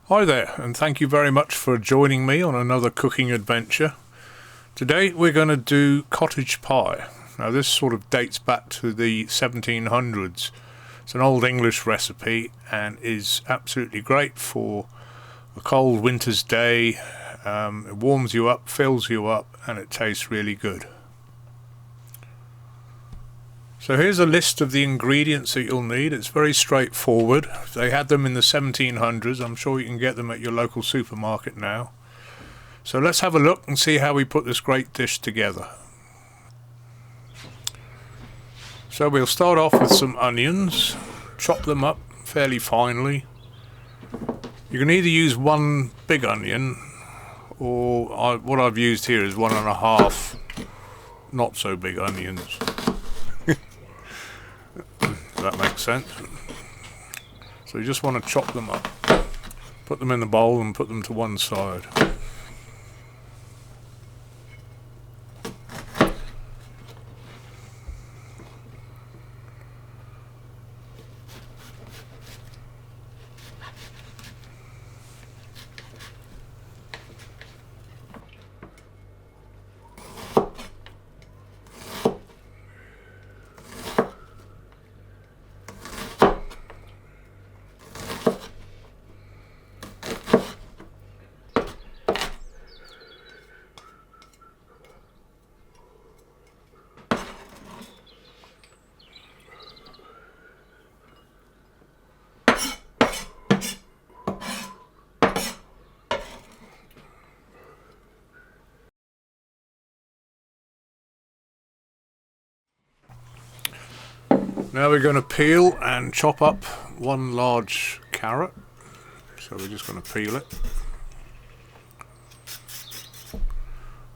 Hi there, and thank you very much for joining me on another cooking adventure. Today we're going to do cottage pie. Now this sort of dates back to the 1700s. It's an old English recipe and is absolutely great for a cold winter's day. It warms you up, fills you up, and it tastes really good. So here's a list of the ingredients that you'll need. It's very straightforward. They had them in the 1700s. I'm sure you can get them at your local supermarket now. So let's have a look and see how we put this great dish together. So we'll start off with some onions. Chop them up fairly finely. You can either use one big onion, or what I've used here is 1.5 not so big onions. That makes sense. So you just want to chop them up, put them in the bowl and put them to one side. Now we're going to peel and chop up one large carrot. So we're just going to peel it.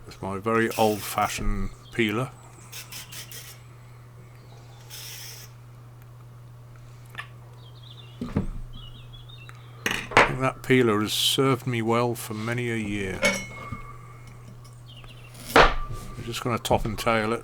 It's my very old-fashioned peeler. I think that peeler has served me well for many a year. We're just going to top and tail it.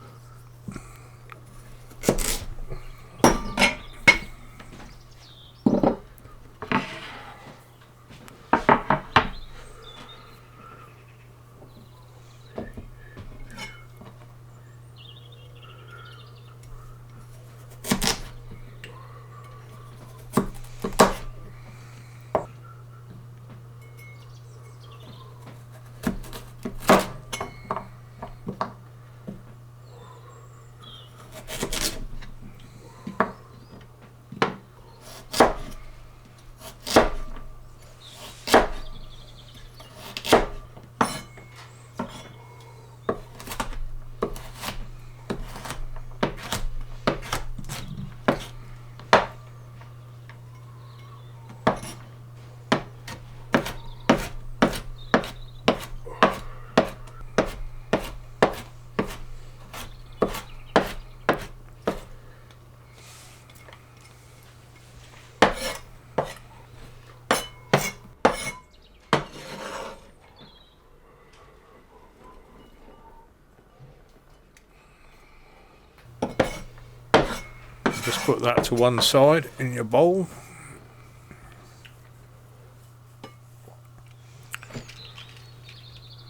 Just put that to one side in your bowl.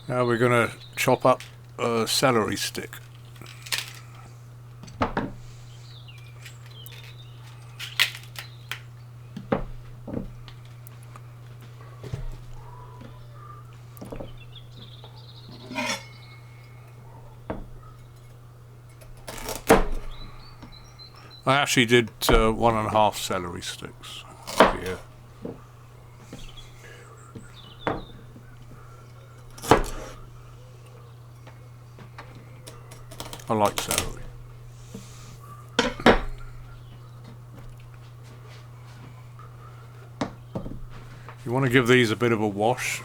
Now we're going to chop up a celery stick. I actually did 1.5 celery sticks here. I like celery. You want to give these a bit of a wash.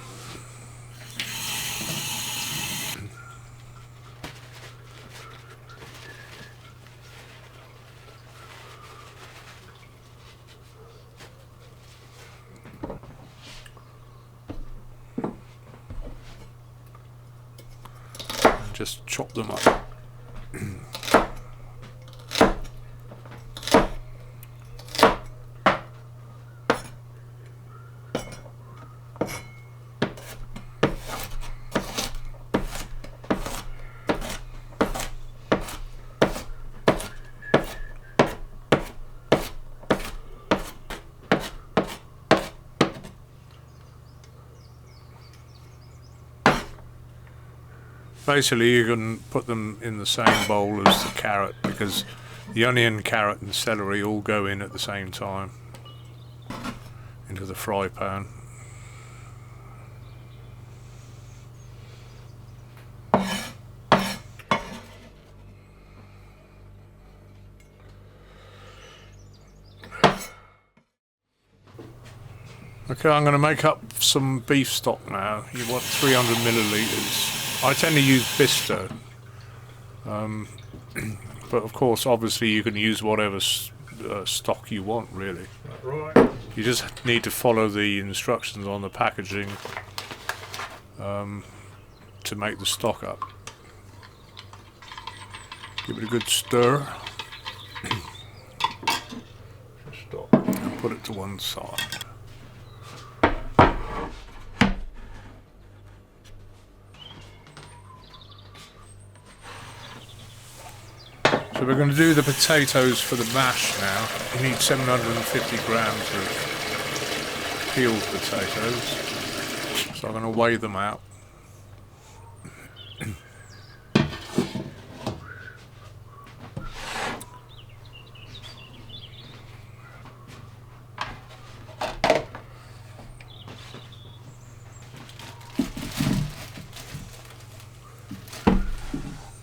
Just chop them up. Basically you can put them in the same bowl as the carrot, because the onion, carrot and celery all go in at the same time into the fry pan. Okay, I'm going to make up some beef stock now. You want 300 millilitres. I tend to use Bisto. But of course, obviously you can use whatever stock you want, really. Right. You just need to follow the instructions on the packaging to make the stock up. Give it a good stir. Stop. And put it to one side. So we're going to do the potatoes for the mash now. You need 750 grams of peeled potatoes. So I'm going to weigh them out.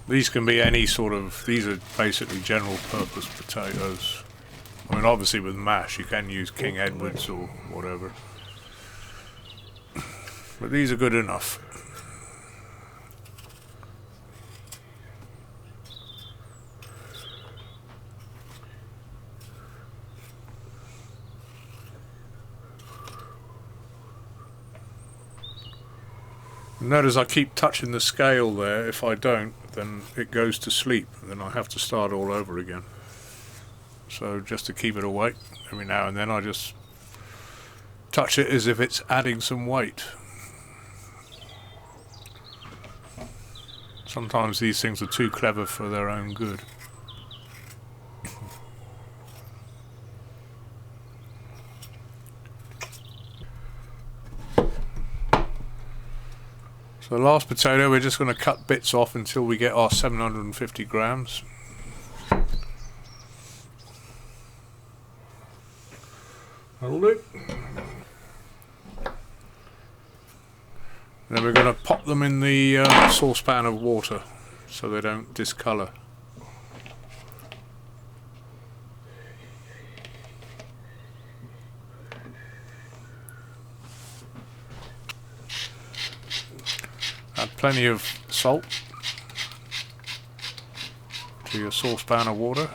These can be any sort of, these are basically general purpose potatoes. I mean, obviously with mash you can use King Edwards or whatever. But these are good enough. Notice I keep touching the scale there. If I don't, then it goes to sleep, and then I have to start all over again. So just to keep it awake, every now and then I just touch it as if it's adding some weight. Sometimes these things are too clever for their own good. So the last potato, we're just going to cut bits off until we get our 750 grams. That'll do. Then we're going to pop them in the saucepan of water so they don't discolour. Add plenty of salt to your saucepan of water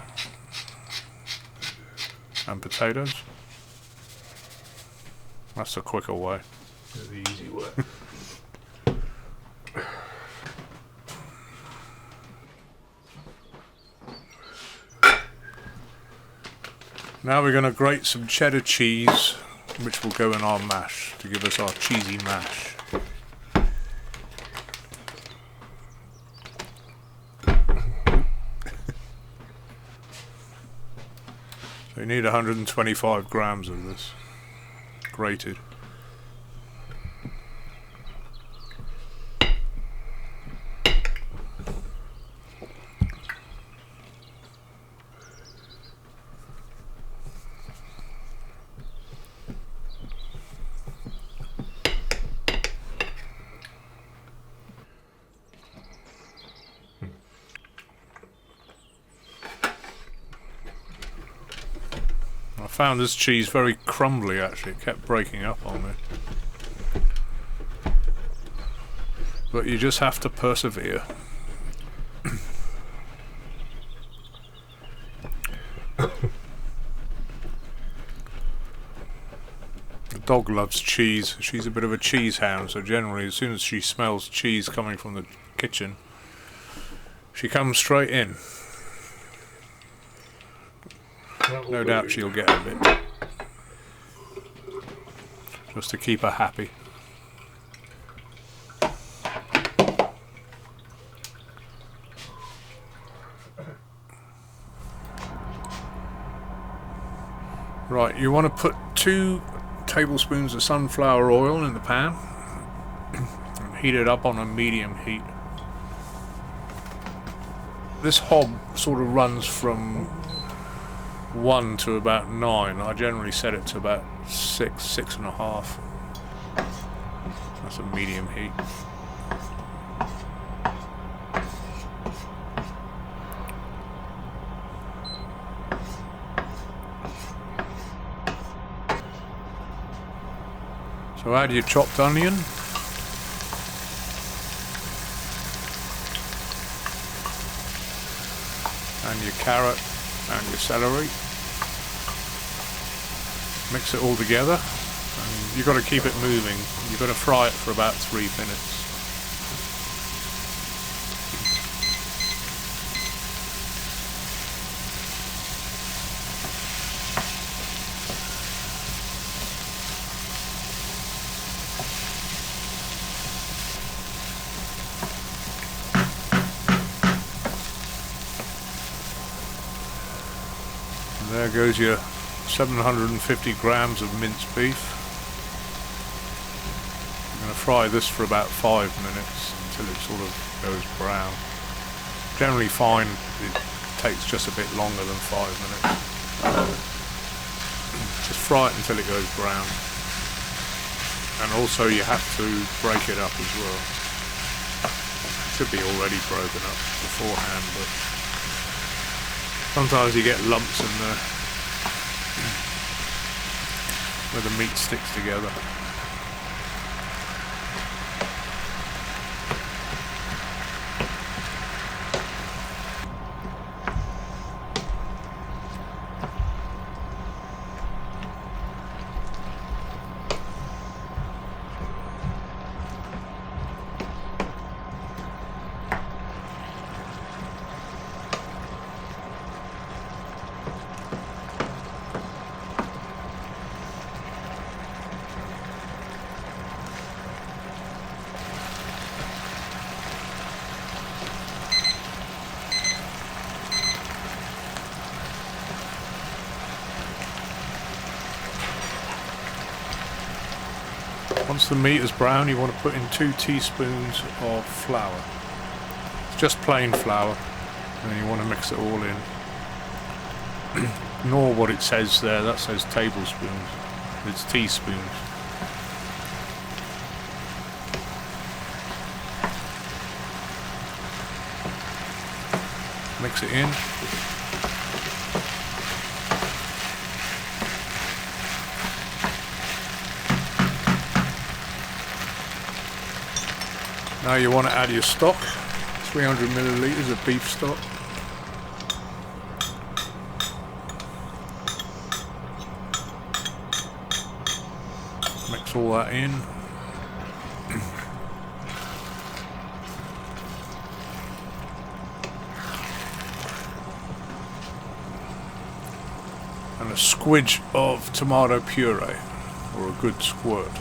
and potatoes. That's the quicker way. The easy way. Now we're going to grate some cheddar cheese, which will go in our mash to give us our cheesy mash. So you need 125 grams of this, grated. I found this cheese very crumbly actually, it kept breaking up on me. But you just have to persevere. The dog loves cheese. She's a bit of a cheese hound, so generally as soon as she smells cheese coming from the kitchen, she comes straight in. No doubt she'll get a bit, just to keep her happy. Right, you want to put 2 tablespoons of sunflower oil in the pan and heat it up on a medium heat. this hob sort of runs from 1 to about 9. I generally set it to about 6, 6.5. That's a medium heat. So add your chopped onion. And your carrot and your celery. Mix it all together. And you've got to keep it moving. You've got to fry it for about 3 minutes. There goes your 750 grams of minced beef. I'm going to fry this for about 5 minutes until it sort of goes brown. Generally find it takes just a bit longer than 5 minutes. Just fry it until it goes brown. And also you have to break it up as well. It should be already broken up beforehand, but sometimes you get lumps in there where the meat sticks together. Once the meat is brown, you want to put in 2 teaspoons of flour. It's just plain flour, and then you want to mix it all in. Ignore what it says there, that says tablespoons. It's teaspoons. Mix it in. Now you want to add your stock, 300 milliliters of beef stock. Mix all that in. And a squidge of tomato puree, or a good squirt.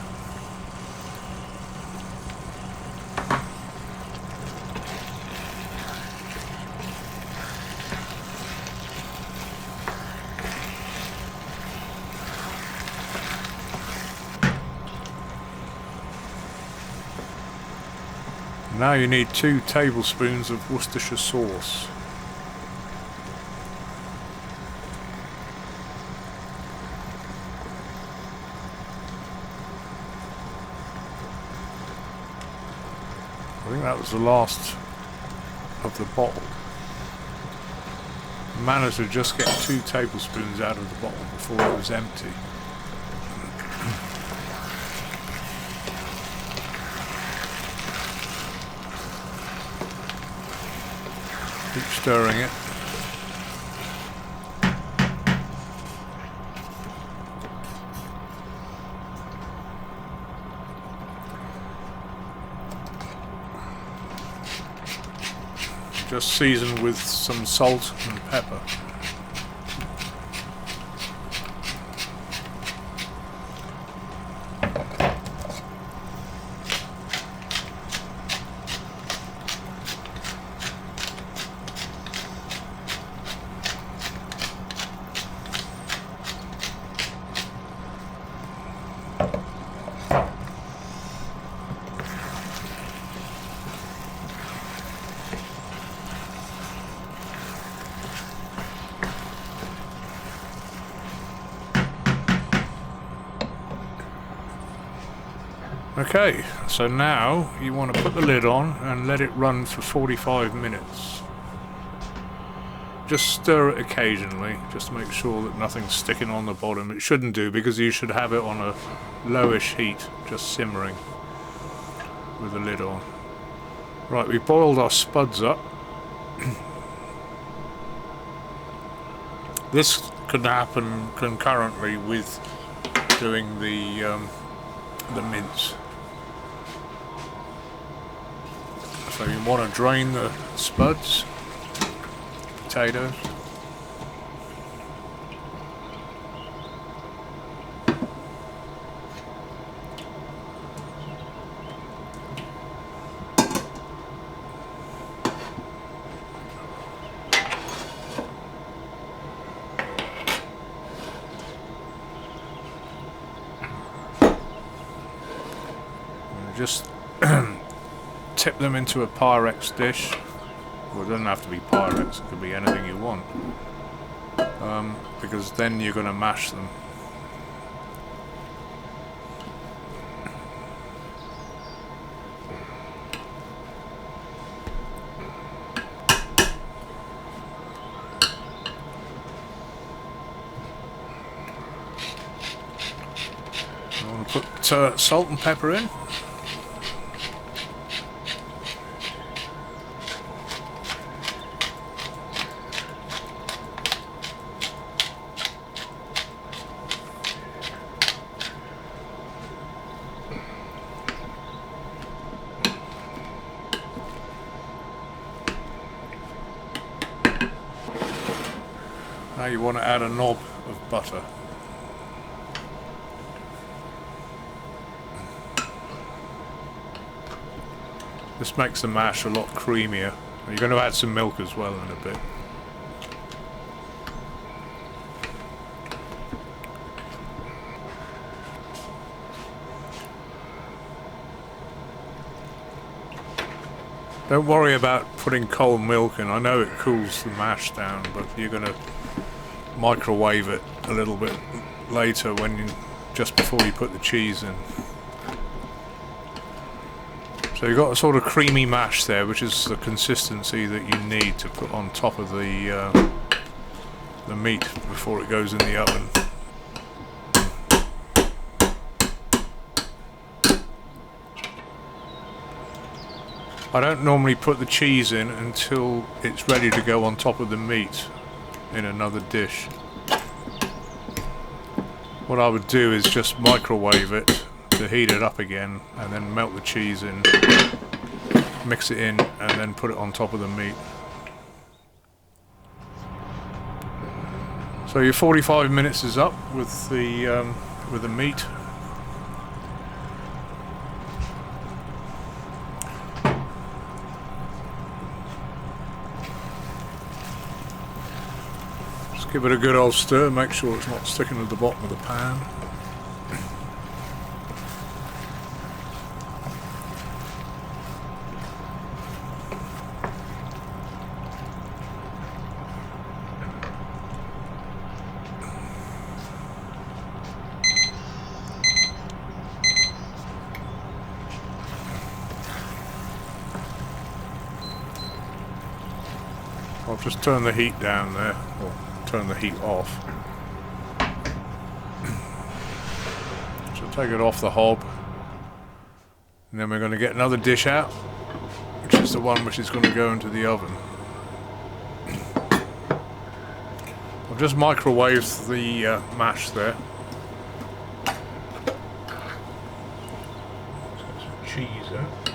Now you need 2 tablespoons of Worcestershire Sauce. I think that was the last of the bottle. I managed to just get 2 tablespoons out of the bottle before it was empty. Keep stirring it. Just season with some salt and pepper. Okay, so now you want to put the lid on and let it run for 45 minutes. Just stir it occasionally, just to make sure that nothing's sticking on the bottom. It shouldn't do, because you should have it on a lowish heat, just simmering with the lid on. Right, we boiled our spuds up. This can happen concurrently with doing the mince. So you want to drain the spuds, potatoes. Just tip them into a Pyrex dish. Well, it doesn't have to be Pyrex, it could be anything you want. Because then you're going to mash them. I want to put salt and pepper in. Now you want to add a knob of butter. This makes the mash a lot creamier. You're going to add some milk as well in a bit. Don't worry about putting cold milk in. I know it cools the mash down, but you're going to microwave it a little bit later just before you put the cheese in. So you've got a sort of creamy mash there, which is the consistency that you need to put on top of the meat before it goes in the oven. I don't normally put the cheese in until it's ready to go on top of the meat in another dish. What I would do is just microwave it to heat it up again, and then melt the cheese in, mix it in, and then put it on top of the meat. So your 45 minutes is up with the meat. Give it a good old stir, make sure it's not sticking to the bottom of the pan. I'll just turn the heat down there. Turn the heat off. So take it off the hob, and then we're going to get another dish out, which is the one which is going to go into the oven. I've just microwaved the mash there. Some cheese out.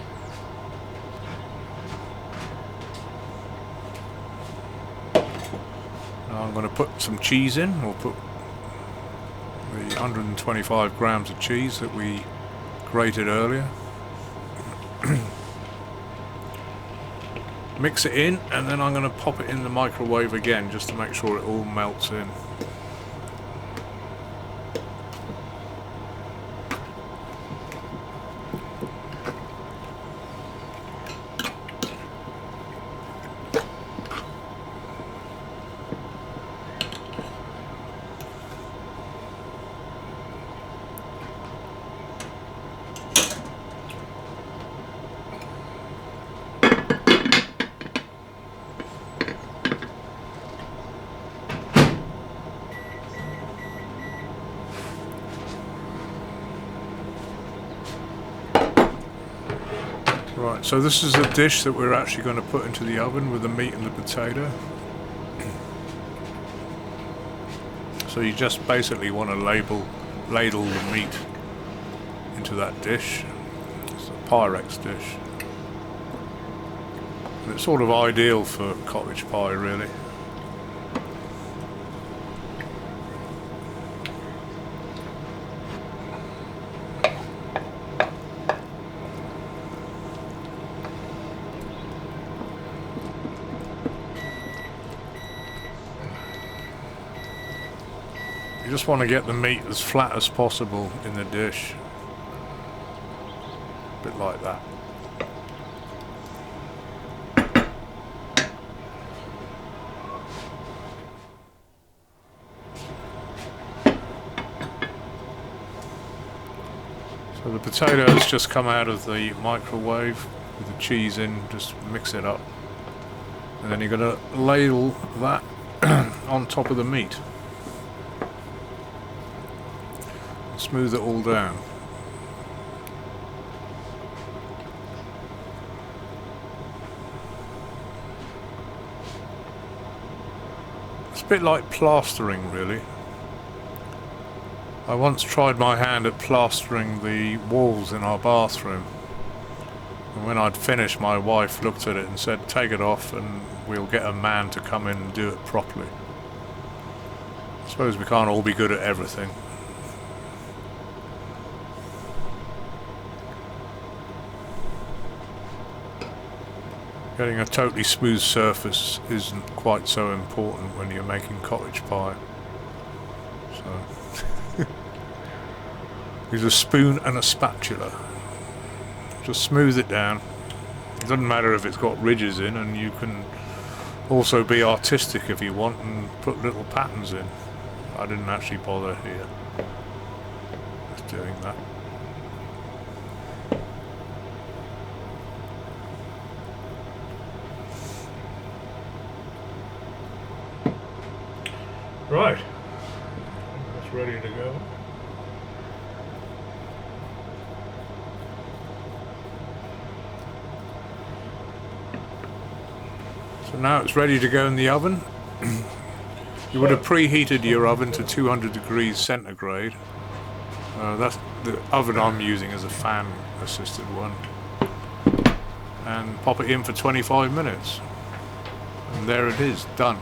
I'm going to put some cheese in. We'll put the 125 grams of cheese that we grated earlier. Mix it in, and then I'm going to pop it in the microwave again just to make sure it all melts in. Right, so this is the dish that we're actually going to put into the oven with the meat and the potato. So you just basically want to ladle the meat into that dish. It's a Pyrex dish. And it's sort of ideal for cottage pie, really. You just want to get the meat as flat as possible in the dish. A bit like that. So the potato has just come out of the microwave with the cheese in, just mix it up. And then you're going to ladle that on top of the meat. Smooth it all down. It's a bit like plastering, really. I once tried my hand at plastering the walls in our bathroom, and when I'd finished, my wife looked at it and said, "Take it off and we'll get a man to come in and do it properly." I suppose we can't all be good at everything. Getting a totally smooth surface isn't quite so important when you're making cottage pie. So use a spoon and a spatula. Just smooth it down. It doesn't matter if it's got ridges in, and you can also be artistic if you want and put little patterns in. I didn't actually bother here. Just doing that. Right, that's ready to go. So now it's ready to go in the oven. You would have preheated your oven to 200 degrees centigrade. That's the oven I'm using as a fan assisted one. And pop it in for 25 minutes. And there it is, done.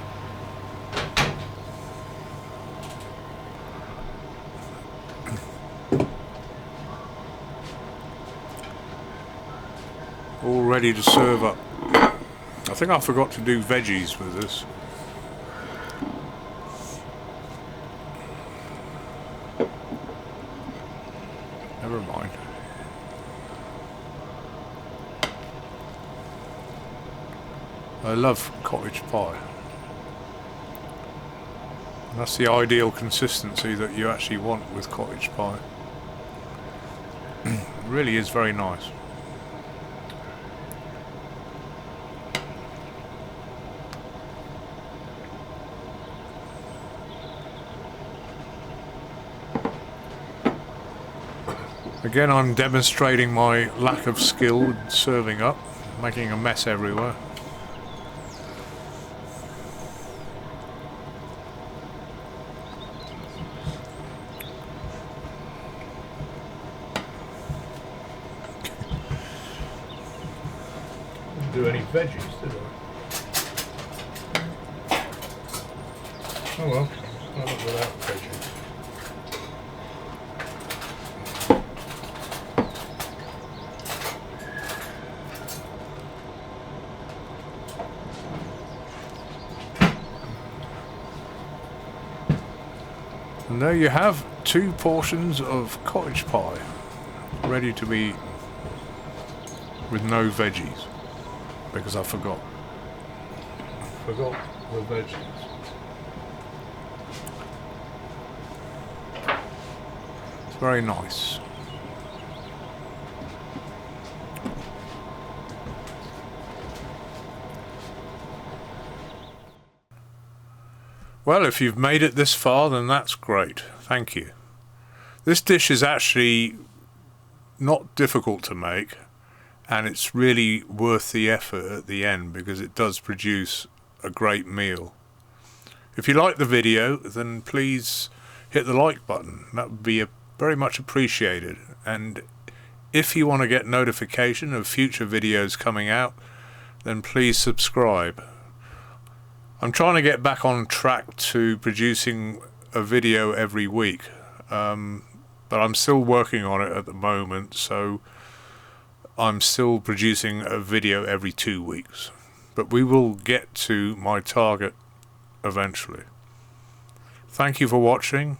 All ready to serve up. I think I forgot to do veggies with this. Never mind. I love cottage pie. And that's the ideal consistency that you actually want with cottage pie. It really is very nice. Again, I'm demonstrating my lack of skill in serving up, making a mess everywhere. Didn't do any veggies, did I? Oh well, I'll look without veggies. And there you have 2 portions of cottage pie ready to be eaten with no veggies, because I forgot. Forgot the veggies. It's very nice. Well, if you've made it this far, then that's great. Thank you. This dish is actually not difficult to make, and it's really worth the effort at the end because it does produce a great meal. If you like the video, then please hit the like button. That would be very much appreciated. And if you want to get notification of future videos coming out, then please subscribe. I'm trying to get back on track to producing a video every week, but I'm still working on it at the moment, so I'm still producing a video every 2 weeks. But we will get to my target eventually. Thank you for watching.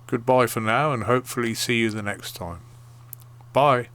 Goodbye for now, and hopefully see you the next time. Bye.